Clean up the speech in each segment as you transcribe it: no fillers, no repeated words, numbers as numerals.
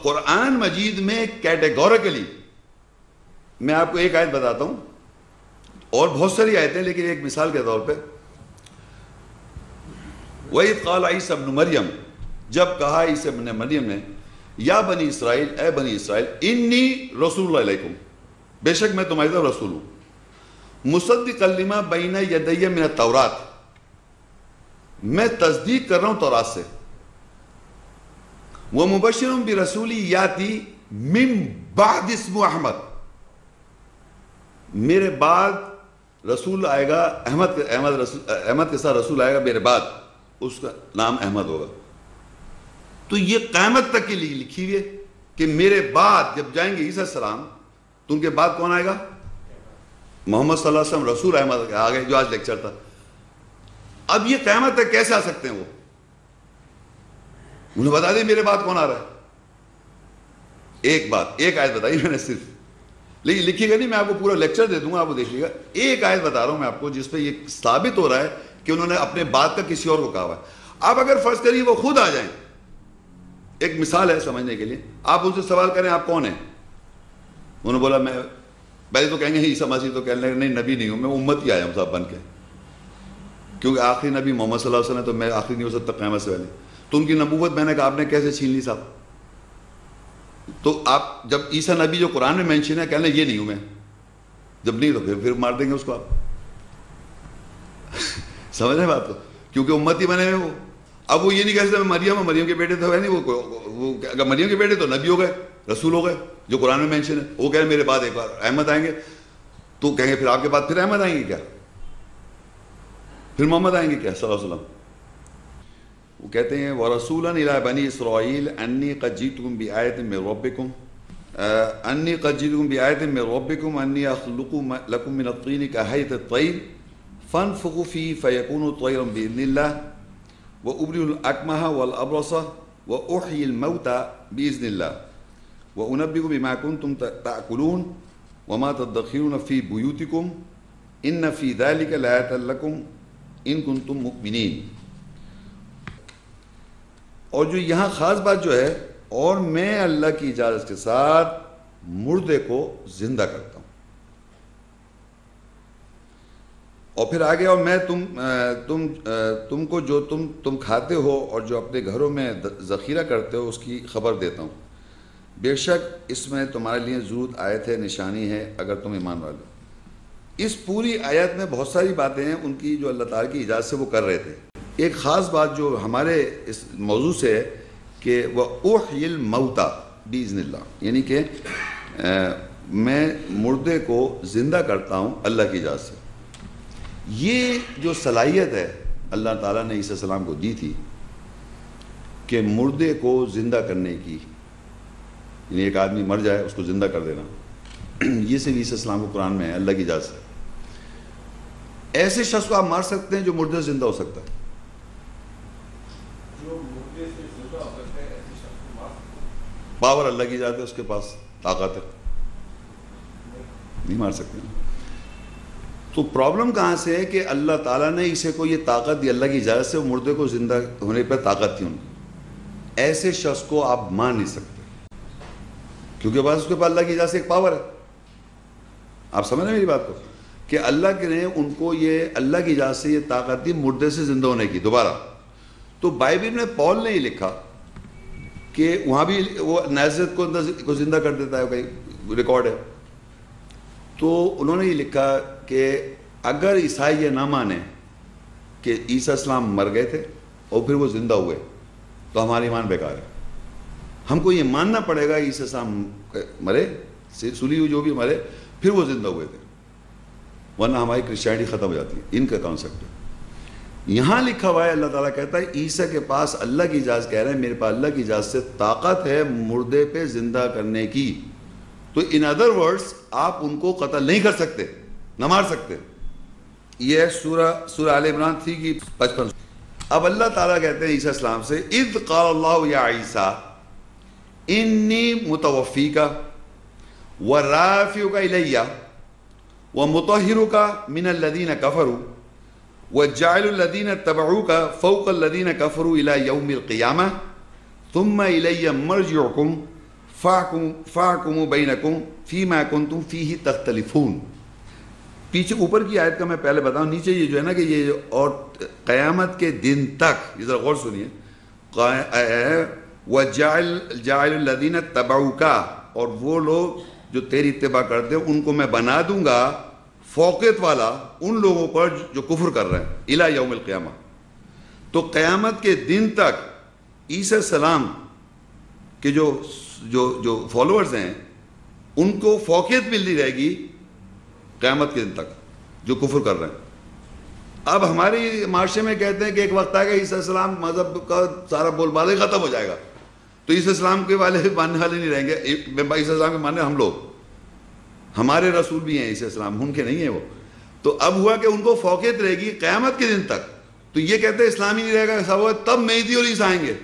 قرآن مجید میں کیٹیگوریکلی، میں آپ کو ایک آیت بتاتا ہوں، اور بہت ساری آیتیں، لیکن ایک مثال کے طور پہ، وَإِذْ قَالَ عِيسَى ابْنُ مَرْيَم، جب کہا عیسی ابن مریم نے، یا بنی اسرائیل، اے بنی اسرائیل، انی رسول اللہ علیکم، بے شک میں تمہاری طرف رسول ہوں، مصدقا لما بین یدی من التورات، میں تصدیق کر رہا ہوں تورات سے، ومبشر برسول یاتی من بعد اسمہ احمد، میرے بعد رسول آئے گا، احمد کے ساتھ رسول آئے گا میرے بعد، اس کا نام احمد ہوگا۔ تو یہ قیامت تک کے لیے لکھی ہوئی ہے کہ میرے بعد جب جائیں گے عیسیٰ السلام تو ان کے بعد کون آئے گا؟ محمد صلی اللہ علیہ وسلم، رسول احمد آگے جو آج لیکچر تھا۔ اب یہ قیامت تک کیسے آ سکتے ہیں؟ وہ انہیں بتا دیں میرے بعد کون آ رہا ہے۔ ایک بات، ایک آیت بتائی میں نے صرف، لیکن لکھی گا نہیں، میں آپ کو پورا لیکچر دے دوں گا، آپ کو دیکھیے گا۔ ایک آیت بتا رہا ہوں میں آپ کو جس پہ یہ ثابت ہو رہا ہے کہ انہوں نے اپنے بات کا کسی اور کو کہا ہوا ہے۔ آپ اگر فرض کریے وہ خود آ جائیں، ایک مثال ہے سمجھنے کے لیے، آپ ان سے سوال کریں آپ کون ہیں؟ انہوں نے بولا میں، پہلے تو کہیں گے عیسیٰ مسیح، تو کہنے لگے نہیں نبی نہیں ہوں، میں امت ہی آیا ہوں صاحب بن کے، کیونکہ آخری نبی محمد صلی اللہ علیہ وسلم، تو میں آخری نہیں ہو سکتا قیامت سے پہلے۔ تو ان کی نبوت میں نے کہا آپ نے کیسے چھین لی صاحب؟ تو آپ جب عیسیٰ نبی جو قرآن میں مینشن ہے، کہنے یہ نہیں ہوں میں، جب نہیں تو پھر مار دیں گے اس کو آپ۔ سمجھ رہے بات کو؟ کیونکہ امت ہی بنے ہوئے وہ۔ اب وہ یہ نہیں کہہ سکتے میں مریم کے بیٹے تو ہے نہیں، وہ اگر مریم کے بیٹے تو نبی ہو گئے، رسول ہو گئے، جو قرآن میں مینشن ہے۔ وہ کہہ رہے میرے بعد ایک بار احمد آئیں گے، تو کہیں گے پھر آپ کے بعد پھر احمد آئیں گے کیا؟ پھر محمد آئیں گے کیا صلی اللہ علیہ وسلم؟ وہ کہتے ہیں وَرَسُولًا إِلَىٰ بَنِي إِسْرَائِيلَ أَنِّي قَدْ جِئْتُكُم بِآيَةٍ مِّن رَّبِّكُمْ أَنِّي قَدْ جِئْتُكُم بِآيَةٍ مِّن رَّبِّكُمْ أَنِّي أَخْلُقُ لَكُم مِّنَ الطِّينِ كَهَيْئَةِ الطَّيْرِ فَانفُخُوا فِيهِ فَيَكُونُ طَيْرًا بِإِذْنِ اللَّهِ وَأُبْرِئُ الْأَكْمَحَ وَالْأَبْرَصَ وَأُحْيِي الْمَوْتَى بِإِذْنِ اللَّهِ وَأُنَبِّئُكُم بِمَا كُنتُمْ تَأْكُلُونَ وَمَا تَدَّخِرُونَ فِي بُيُوتِكُمْ إِنَّ فِي ذَلِكَ لَآيَةً لَكُمْ إِن كُنتُم مُؤْمِنِينَ۔ اور جو یہاں خاص بات جو ہے، اور میں اللہ کی اجازت کے ساتھ مردے کو زندہ کرتا ہوں، اور پھر آگے اور میں تم کو جو تم کھاتے ہو اور جو اپنے گھروں میں ذخیرہ کرتے ہو اس کی خبر دیتا ہوں، بے شک اس میں تمہارے لیے ضرور آیت ہے، نشانی ہے اگر تم ایمان والے ہو۔ اس پوری آیت میں بہت ساری باتیں ہیں ان کی جو اللہ تعالیٰ کی اجازت سے وہ کر رہے تھے۔ ایک خاص بات جو ہمارے اس موضوع سے ہے کہ وَأُحْيِي الْمَوْتَى بِإِذْنِ اللَّهِ، یعنی کہ میں مردے کو زندہ کرتا ہوں اللہ کی اجازت سے۔ یہ جو صلاحیت ہے اللہ تعالیٰ نے عیسیٰ السلام کو دی تھی کہ مردے کو زندہ کرنے کی، یعنی ایک آدمی مر جائے اس کو زندہ کر دینا، یہ صرف عیسیٰ السلام کو قرآن میں ہے، اللہ کی اجازت سے۔ ایسے شخص کو آپ مار سکتے ہیں جو مردے سے زندہ ہو سکتا ہے۔ پاور اللہ کی اجازت ہے، اس کے پاس طاقت ہے، نہیں مار سکتے۔ تو پرابلم کہاں سے ہے کہ اللہ تعالیٰ نے اسے کو یہ طاقت دی اللہ کی اجازت سے، وہ مردے کو زندہ ہونے پر طاقت تھی ان کی۔ ایسے شخص کو آپ مار نہیں سکتے کیونکہ بس اس کے پاس اللہ کی اجازت سے ایک پاور ہے۔ آپ سمجھ رہے ہیں میری بات کو کہ اللہ کے نے ان کو یہ اللہ کی اجازت سے یہ طاقت دی مردے سے زندہ ہونے کی دوبارہ۔ تو بائبل میں پال نے یہ لکھا کہ وہاں بھی وہ نازرت کو زندہ کر دیتا ہے، کہیں ریکارڈ ہے۔ تو انہوں نے یہ لکھا کہ اگر عیسائی یہ نہ مانے کہ عیسیٰ السلام مر گئے تھے اور پھر وہ زندہ ہوئے تو ہمارا ایمان بیکار ہے۔ ہم کو یہ ماننا پڑے گا عیسیٰ السلام مرے، سلی ہوئی جو بھی مرے، پھر وہ زندہ ہوئے تھے، ورنہ ہماری کرسچینٹی ختم ہو جاتی ہے۔ ان کا کانسیپٹ ہے۔ یہاں لکھا ہوا ہے اللہ تعالیٰ کہتا ہے عیسیٰ کے پاس اللہ کی اجازت، کہہ رہے ہیں میرے پاس اللہ کی اجازت سے طاقت ہے مردے پہ زندہ کرنے کی۔ تو ان ادر ورڈز آپ ان کو قتل نہیں کر سکتے، نہ مار سکتے۔ یہ ہے سورہ آل عمران 3 کی 55۔ اب اللہ تعالیٰ کہتے ہیں عیسیٰ السلام سے اذ قال اللہ یا عیسیٰ انی متوفیک ورافعک الی ومطہرک من الذین کفروا وجعل الذین اتبعوک فوق الذین کفروا الی یوم القیامہ ثم الی مرجعکم فَاحْكُمُوا بَيْنَكُمْ فِيمَا كُنْتُمْ فِيهِ تَخْتَلِفُونَ. پیچھے اوپر کی آیت کا میں پہلے بتاؤں، نیچے یہ جو ہے نا کہ یہ اور قیامت کے دن تک، یہ ذرا غور سنیے، وَجَعِلُ الَّذِينَ اتَّبَعُوكَ، اور وہ لوگ جو تیری اتباع کرتے ہیں ان کو میں بنا دوں گا فوقیت والا ان لوگوں پر جو کفر کر رہے ہیں، الی یوم القیامہ. تو قیامت کے دن تک عیسیٰ السلام کے جو فالوورز ہیں ان کو فوقیت ملتی رہے گی قیامت کے دن تک جو کفر کر رہے ہیں. اب ہمارے معاشرے میں کہتے ہیں کہ ایک وقت آئے گا عیسیٰ السلام مذہب کا سارا بول بالے ختم ہو جائے گا، تو عیسیٰ السلام کے والے ماننے والے نہیں رہیں گے. عیسیٰ السلام کے ماننے ہم لوگ، ہمارے رسول بھی ہیں عیسیٰ السلام، ان کے نہیں ہیں وہ. تو اب ہوا کہ ان کو فوقیت رہے گی قیامت کے دن تک. تو یہ کہتے ہیں اسلام ہی نہیں رہے گا، ایسا ہوا تب مہدی اور عیسیٰ آئیں گے.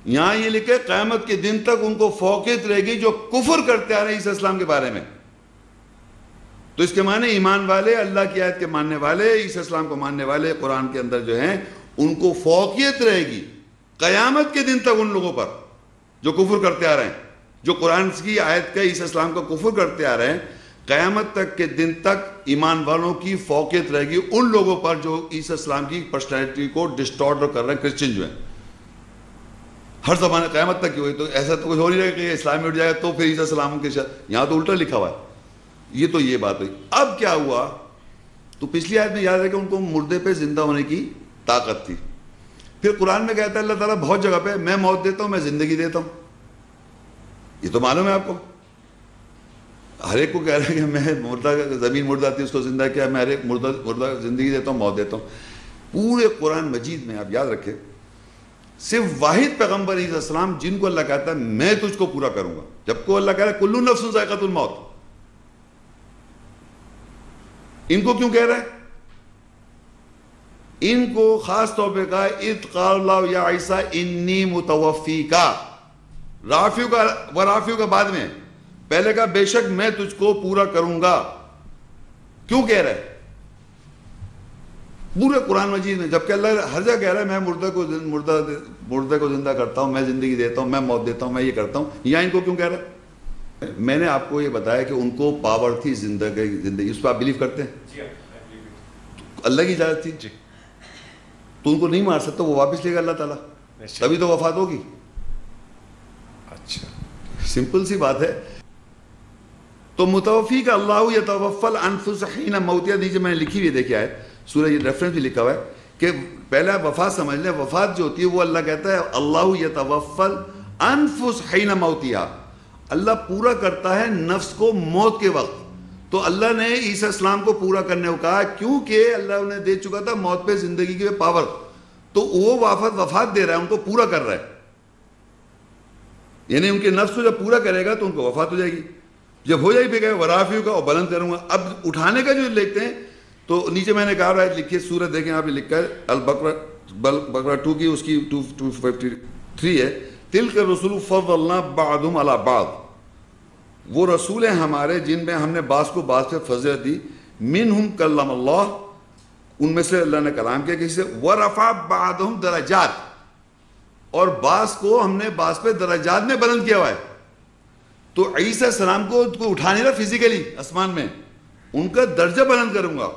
یہاں یہ لکھے قیامت کے دن تک ان کو فوقیت رہے گی جو کفر کرتے آ رہے ہیں عیسیٰ السلام کے بارے میں. تو اس کے معنی ایمان والے، اللہ کی آیت کے ماننے والے، عیسیٰ السلام کو ماننے والے قرآن کے اندر جو ہیں ان کو فوقیت رہے گی قیامت کے دن تک ان لوگوں پر جو کفر کرتے آ رہے ہیں، جو قرآن کی آیت کا عیسیٰ السلام کا کفر کرتے آ رہے ہیں. قیامت تک کے دن تک ایمان والوں کی فوقیت رہے گی ان لوگوں پر جو عیسیٰ السلام کی پرسنالٹی کو ڈسٹارٹ کر رہے ہیں، کرسچن جو ہیں. ہر زمانے قیامت تک کی ہوئی، تو ایسا تو کچھ ہو نہیں رہے کہ اسلام میں اٹھ جائے گا تو پھر عیسیٰ السلام کے یہاں تو الٹا لکھا ہوا ہے. یہ تو یہ بات ہوئی. اب کیا ہوا؟ تو پچھلی آیت میں یاد ہے کہ ان کو مردے پہ زندہ ہونے کی طاقت تھی. پھر قرآن میں کہتا ہے اللہ تعالیٰ بہت جگہ پہ میں موت دیتا ہوں، میں زندگی دیتا ہوں. یہ تو معلوم ہے آپ کو، ہر ایک کو کہہ رہا ہے کہ میں مردہ، زمین مردہ تھی اس کو زندہ کیا، میں ہر ایک مردہ زندگی دیتا ہوں، موت دیتا ہوں. پورے قرآن مجید میں آپ یاد رکھیں صرف واحد پیغمبر عیسیٰ السلام جن کو اللہ کہتا ہے میں تجھ کو پورا کروں گا. جب کو اللہ کہہ رہا ہے کلو نفس ذائقۃ الموت، ان کو کیوں کہہ رہا ہے؟ ان کو خاص طور پہ کہا اذ قال اللہ یا عیسیٰ انی متوفیکا. رافیو کا بعد میں، پہلے کہا بے شک میں تجھ کو پورا کروں گا. کیوں کہہ رہا ہے؟ پورے قرآن مجید میں، جبکہ اللہ ہر جگہ کہہ رہا ہے میں مردہ کو زندہ کرتا ہوں، میں زندگی دیتا ہوں، میں موت دیتا ہوں، میں یہ کرتا ہوں. یہاں ان کو کیوں کہہ رہا ہے؟ میں نے آپ کو یہ بتایا کہ ان کو پاور تھی زندگی، اس پہ آپ بلیو کرتے ہیں؟ اللہ کی اجازت تھی تو ان کو نہیں مار سکتا، وہ واپس لے گا اللہ تعالیٰ، تبھی تو وفات ہوگی. اچھا سمپل سی بات ہے. تو متوفی کا اللہ یتوفی الانفس حین موتها، نیچے میں نے لکھی ہوئی دیکھا ہے سورہ، یہ ریفرنس بھی لکھا ہوا ہے کہ پہلے وفات سمجھ لیں. وفات جو ہوتی ہے وہ اللہ کہتا ہے اللہ یتوفی الانفس حین موتها، اللہ پورا کرتا ہے نفس کو موت کے وقت. تو اللہ نے عیسیٰ السلام کو پورا کرنے کو کہا کیونکہ اللہ انہیں دے چکا تھا موت پہ زندگی کی پاور. تو وہ وفات دے رہا ہے، ان کو پورا کر رہا ہے. یعنی ان کے نفس کو جب پورا کرے گا تو ان کو وفات ہو جائے گی. جب ہو جائے گی ورافیو کا اور بلند کروں گا. اب اٹھانے کا جو لکھتے ہیں تو نیچے میں نے کہا رہا ہے لکھیے سورت دیکھیں آپ نے لکھا ہے البقرہ 2 کی اس کی 253 ہے. تلک الرسل فضلنا بعضهم علی بعض، وہ رسول ہیں ہمارے جن میں ہم نے بعض کو بعض پہ فضیلت دی. منہم کلم اللہ، ان میں سے اللہ نے کلام کیا کسی سے. ورفع بعضهم درجات، اور بعض کو ہم نے بعض پہ درجات میں بلند کیا ہوا ہے. تو عیسیٰ السلام کو اٹھا نہیں رہا فزیکلی آسمان میں، ان کا درجہ بلند کروں گا.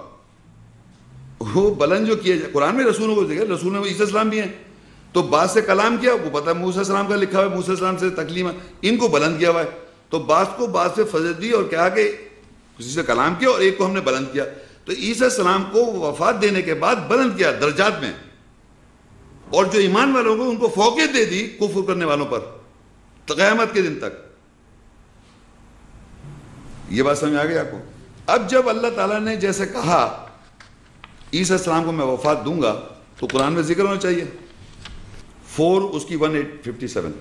وہ بلند جو کیا جائے قرآن میں رسولوں کو دیکھا، رسول میں عیسیٰ السلام بھی ہیں. تو بعض سے کلام کیا، وہ پتہ ہے موسیٰ السلام کا لکھا ہوا ہے، موسیٰ السلام سے تکلیم، ان کو بلند کیا ہوا ہے. تو بعض کو بعض سے فضل دی اور کہا کہ کسی سے کلام کیا اور ایک کو ہم نے بلند کیا. تو عیسیٰ السلام کو وفات دینے کے بعد بلند کیا درجات میں، اور جو ایمان والوں کو ان کو فوقیت دے دی کفر کرنے والوں پر قیامت کے دن تک. یہ بات سمجھ آ گئی آپ کو؟ اب جب اللہ تعالیٰ نے جیسے کہا عیسیٰ السلام کو میں وفات دوں گا تو قرآن میں ذکر ہونا چاہیے. 4 اس کی 157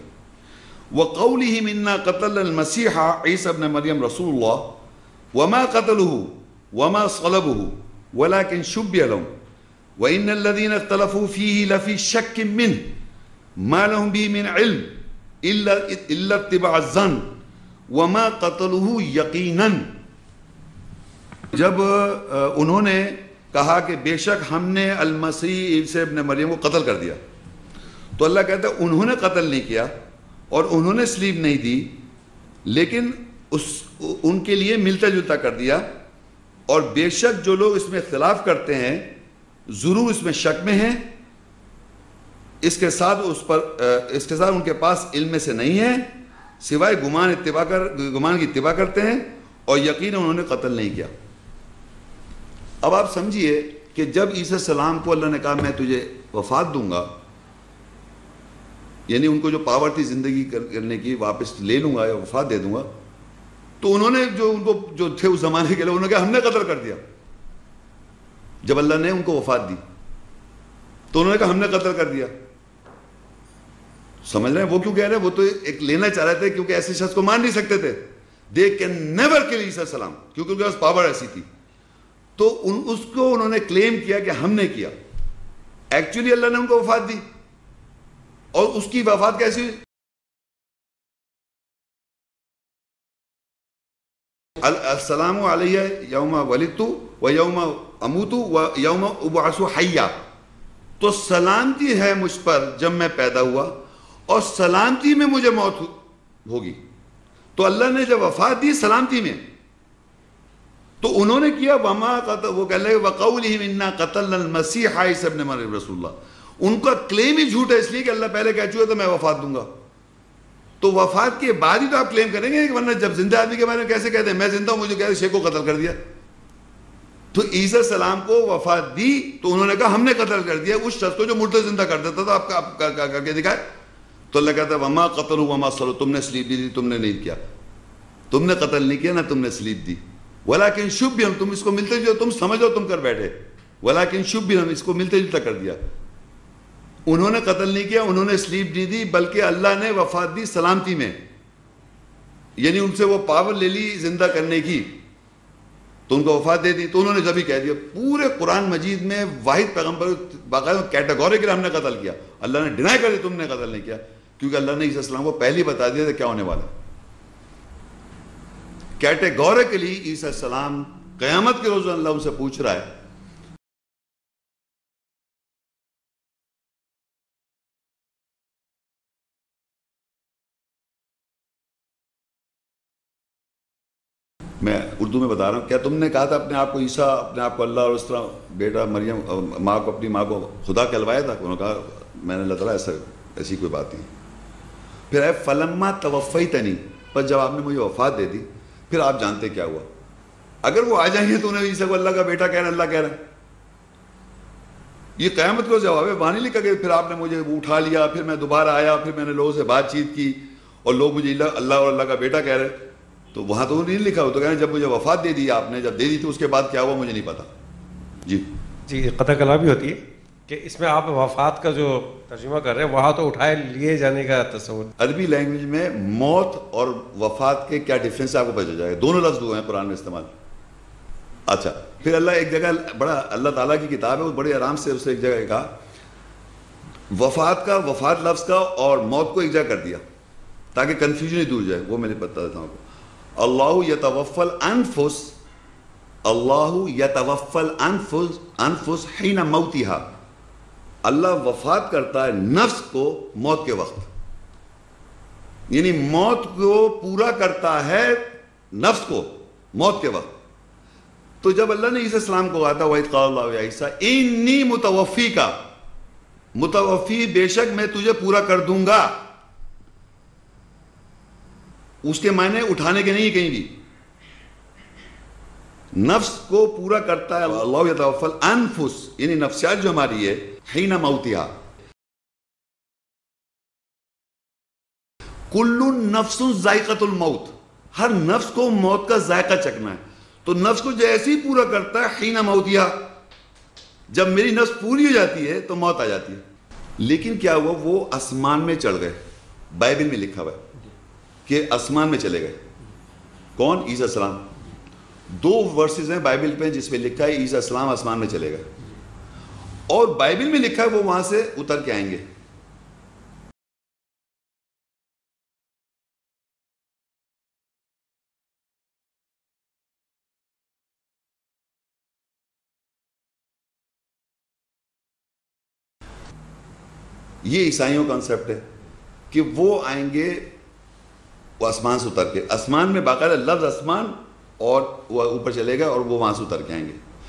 وَقَوْلِهِمْ إِنَّا قَتَلْنَا الْمَسِيحَ عِيسَى ابْنَ مَرْيَمَ رَسُولُ اللَّهِ وَمَا قَتَلُوهُ وَمَا صَلَبُوهُ وَلَكِنْ شُبِّهَ لَهُمْ وَإِنَّ الَّذِينَ اخْتَلَفُوا فِيهِ لَفِي شَكٍّ مِّنْهُ مَا لَهُمْ بِهِ مِنْ عِلْمٍ إِلَّا اتِّبَاعَ الظَّنِّ وَمَا قَتَلُوهُ يَقِينًا. جب انہوں نے کہا کہ بے شک ہم نے المسیح عیسیٰ ابن مریم کو قتل کر دیا، تو اللہ کہتا ہے انہوں نے قتل نہیں کیا، اور انہوں نے سلیپ نہیں دی، لیکن ان کے لیے ملتا جلتا کر دیا. اور بے شک جو لوگ اس میں اختلاف کرتے ہیں ضرور اس میں شک میں ہیں، اس کے ساتھ ان کے پاس علم سے نہیں ہے سوائے گمان کی اتباع کرتے ہیں، اور یقینا انہوں نے قتل نہیں کیا. اب آپ سمجھیے کہ جب عیسیٰ السلام کو اللہ نے کہا میں تجھے وفات دوں گا، یعنی ان کو جو پاور تھی زندگی کرنے کی واپس لے لوں گا یا وفات دے دوں گا، تو انہوں نے جو تھے اس زمانے کے لوگ انہوں نے کہا ہم نے قتل کر دیا. جب اللہ نے ان کو وفات دی تو انہوں نے کہا ہم نے قتل کر دیا. سمجھ رہے ہیں وہ کیوں کہہ رہے ہیں؟ وہ تو ایک لینا چاہ رہے تھے کیونکہ ایسے شخص کو مان نہیں سکتے تھے. دے کین نیور کل عیسیٰ السلام، کیونکہ ان کے پاس پاور ایسی تھی. تو اس کو انہوں نے کلیم کیا کہ ہم نے کیا. ایکچولی اللہ نے ان کو وفات دی. اور اس کی وفات کیسی ہوئی؟ السلام علیہ یوم ولدت و یوم اموت و یوم ابعث حیا. تو سلامتی ہے مجھ پر جب میں پیدا ہوا، اور سلامتی میں مجھے موت ہوگی. تو اللہ نے جب وفات دی سلامتی میں، تو انہوں نے کیا وہ کہہ لے وَقَوْلِهِمْ إِنَّا قَتَلْنَا الْمَسِيحَ عِيسَى ابْنَ مریم رسول اللہ. ان کا کلیم ہی جھوٹ ہے، اس لیے کہ اللہ پہلے کہہ چکا تھا میں وفات دوں گا. تو وفات کے بعد ہی تو آپ کلیم کریں گے، ورنہ جب زندہ آدمی کے بارے میں کیسے کہتے ہیں میں زندہ ہوں مجھے کہتے ہیں شیخ کو قتل کر دیا. تو عیسیٰ السلام کو وفات دی تو انہوں نے کہا ہم نے قتل کر دیا اس شخص کو جو مردے زندہ کر دیتا تھا. آپ کر کے دکھائے. تو اللہ کہتا ہے وما قتلوا وما صلبوا، تم نے سلیپ دی تم نے نہیں کیا، تم نے قتل نہیں کیا نہ تم نے سلیپ دی. ولیکن شبہ، تم اس کو ملتے جو تم سمجھو تم کر بیٹھے. ولیکن شبہ، ہم اس کو ملتے جلتا کر دیا. انہوں نے قتل نہیں کیا، انہوں نے سلیپ نہیں دی، بلکہ اللہ نے وفات دی سلامتی میں. یعنی ان سے وہ پاور لے لی زندہ کرنے کی، تو ان کو وفات دے دی. تو انہوں نے جب ہی کہہ دیا. پورے قرآن مجید میں واحد پیغمبر باقاعدہ کیٹیگوریکلی ہم نے قتل کیا. اللہ نے ڈینائی کر دیا تم نے قتل نہیں کیا، کیونکہ اللہ نے عیسیٰ السلام کو پہلے بتا دیا تھا کیا ہونے والا. کیٹیگوریکلی عیسیٰ السلام قیامت کے روز اللہ ان سے پوچھ رہا ہے. میں اردو میں بتا رہا ہوں، کیا تم نے کہا تھا اپنے آپ کو عیسیٰ، اپنے آپ کو اللہ، اور اس طرح بیٹا مریم ماں کو اپنی ماں کو خدا کہلوایا تھا؟ انہوں نے کہا میں نے اللہ تعالیٰ ایسی کوئی بات نہیں. پھر ہے فلما توفیتنی، پر جب آپ نے مجھے وفات دے دی پھر آپ جانتے کیا ہوا. اگر وہ آ جائیں گے تو انہیں عیسیٰ کو اللہ کا بیٹا کہہ رہے ہیں، اللہ کہہ رہے ہیں. یہ قیامت کو جواب ہے. وہاں نہیں لکھا کہ پھر آپ نے مجھے اٹھا لیا، پھر میں دوبارہ آیا، پھر میں نے لوگوں سے بات چیت کی اور لوگ مجھے اللہ اور اللہ کا بیٹا کہہ رہے. تو وہاں تو نہیں لکھا. ہو تو کہہ رہے ہیں جب مجھے وفات دے دی آپ نے، جب دے دی تھی اس کے بعد کیا ہوا مجھے نہیں پتا. جی قطع کلام بھی ہوتی ہے کہ اس میں آپ وفات کا جو ترجمہ کر رہے ہیں وہاں تو اٹھائے لیے جانے کا تصور. عربی لینگویج میں موت اور وفات کے کیا ڈفرینس ہے آپ کو پتہ چل جائے گا. دونوں لفظ ہوئے ہیں قرآن میں استعمال. اچھا پھر اللہ ایک جگہ بڑا اللہ تعالیٰ کی کتاب ہے، وہ بڑے آرام سے اسے ایک جگہ کہا وفات لفظ کا اور موت کو ایک جگہ کر دیا تاکہ کنفیوژن ہی دور جائے. وہ میں نے بتا دیتا ہوں آپ کو. اللہ یتوفى الانفس حین موتها. اللہ وفات کرتا ہے نفس کو موت کے وقت، یعنی موت کو پورا کرتا ہے نفس کو موت کے وقت. تو جب اللہ نے عیسیٰ السلام کو کہا تھا وَإِذْ قَالَ اللَّهُ يَا عِيسَىٰ إِنِّي مُتَوَفِّيكَ، متوفی بے شک میں تجھے پورا کر دوں گا، اس کے معنی اٹھانے کے نہیں کہیں بھی. نفس کو پورا کرتا ہے اللہ یتوفی الانفس، یعنی نفسیات جو ہماری ہے حین موتها. کل نفس ذائقۃ الموت، ہر نفس کو موت کا ذائقہ چکھنا ہے. تو نفس کو جیسے ہی پورا کرتا ہے حین موتها، جب میری نفس پوری ہو جاتی ہے تو موت آ جاتی ہے. لیکن کیا ہوا، وہ آسمان میں چڑھ گئے. بائبل میں لکھا ہوا ہے کہ آسمان میں چلے گئے. کون؟ عیسیٰ السلام. 2 ورسز ہیں بائبل پہ جس میں لکھا ہے عیسیٰ السلام آسمان میں چلے گئے، اور بائبل میں لکھا ہے وہ وہاں سے اتر کے آئیں گے. یہ عیسائیوں کا کنسیپٹ ہے. کہ وہ آئیں گے وہ آسمان سے اتر کے، آسمان میں باقاعدہ لفظ آسمان اور وہ اوپر چلے گا اور وہ وہاں سے اتر کے آئیں گے.